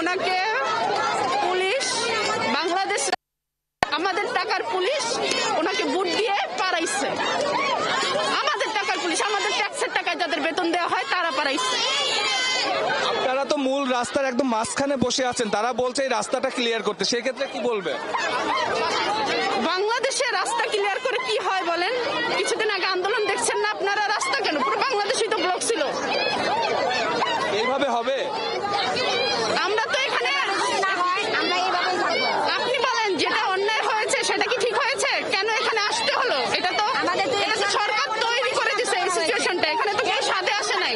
ওনাকে পুলিশ, বাংলাদেশ আমাদের টাকার পুলিশ ওনাকে বুট দিয়ে পারাইছে। আমাদের টাকার পুলিশ, আমাদের ট্যাক্সের টাকায় যাদের বেতন দেওয়া হয় তারা পারাইছে। আপনারা তো মূল রাস্তার একদম মাঝখানে বসে আছেন, তারা বলছে এই রাস্তাটা ক্লিয়ার করতে, সেক্ষেত্রে কি বলবে? বাংলাদেশে রাস্তা ক্লিয়ার করে কি হয় বলেন? কিছুদিন আগে আন্দোলন দেখছেন না আপনারা? রাস্তা কেন, পুরো বাংলাদেশই তো ব্লক ছিল। এইভাবে হবে? আমরা তো এখানে, আপনি বলেন যেটা অন্যায় হয়েছে সেটা কি ঠিক হয়েছে? কেন এখানে আসতে হলো? এটা তো সরকার তৈরি করে দিছে এই সিচুয়েশনটা, এখানে তো কেউ সাথে আসে নাই।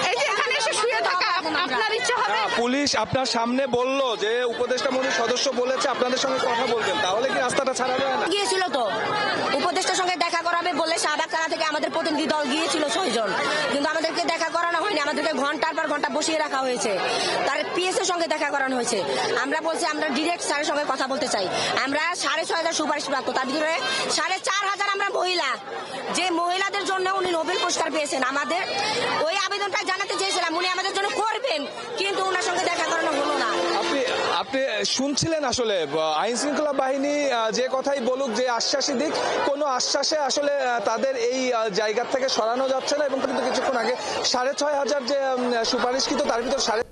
এই যে এখানে এসে শুয়ে থাকা আপনার ইচ্ছা হবে? পুলিশ আপনার সামনে বললো যে উপদেষ্টা মন্ডলীর সদস্য বলেছে আপনাদের সঙ্গে কথা বলবেন, তাহলে কি রাস্তাটা ছাড়াবে না? গিয়েছিল তো উপদেষ্টার সঙ্গে দেখা করাবে বলে শাহবাগ থানা থেকে আমাদের প্রতিনিধি দল গিয়েছিল 6 জন, কিন্তু আমাদেরকে দেখা করানো হয়নি। আমাদেরকে ঘন্টার পর ঘন্টা বসিয়ে রাখা হয়েছে, তার পিএস এর সঙ্গে দেখা করানো হয়েছে। আমরা বলছি আমরা ডিরেক্ট স্যারের সঙ্গে কথা বলতে চাই। আমরা 6,500 সুপারিশ প্রাপ্ত, তার ভিতরে 4,500 আমরা মহিলা, যে মহিলাদের জন্য উনি নোবেল পুরস্কার পেয়েছেন। আমাদের ওই আবেদনটা জানাতে চেয়েছিলাম উনি আমাদের জন্য করবেন, কিন্তু ওনার সঙ্গে দেখা করানো হলো না। আপনি শুনছিলেন আসলে আইন শৃঙ্খলা বাহিনী যে কথাই বলুক, যে আশ্বাসই দিক, কোনো আশ্বাসে আসলে তাদের এই জায়গা থেকে সরানো যাচ্ছে না। এবং কিন্তু কিছুক্ষণ আগে 6,500 যে সুপারিশকৃত তার ভিতর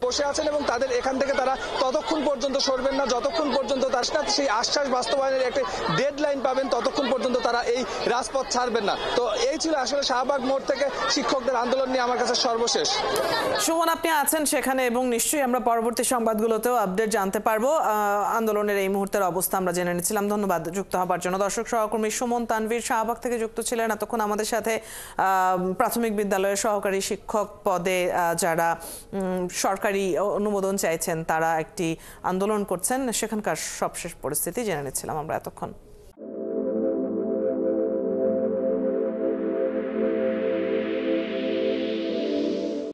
বসে আছেন এবং তাদের এখান থেকে তারা ততক্ষণ পর্যন্ত সরবেন না যতক্ষণ পর্যন্ত তার সেই আশ্বাস বাস্তবায়নের একটি ডেডলাইন পাবেন, ততক্ষণ পর্যন্ত তারা এই রাজপথ ছাড়বেন না। তো এই ছিল আসলে শাহবাগ মোড় থেকে শিক্ষকদের আন্দোলন নিয়ে আমার কাছে সর্বশেষ। সুমন, আপনি আছেন সেখানে এবং নিশ্চয়ই আমরা পরবর্তী সংবাদগুলোতেও আপডেট জানতে পারবো। আন্দোলনের এই মুহূর্তের অবস্থা আমরা জেনে নিচ্ছিলাম। ধন্যবাদ যুক্ত হবার জন্য। দর্শক সহকর্মী সুমন তানভীর শাহবাগ থেকে যুক্ত ছিলেন এতক্ষণ আমাদের সাথে। প্রাথমিক বিদ্যালয়ের সহকারী শিক্ষক পদে যারা সরকারি অনুমোদন চাইছেন তারা একটি আন্দোলন করছেন, সেখানকার সবশেষ পরিস্থিতি জেনে নিচ্ছিলাম আমরা এতক্ষণ।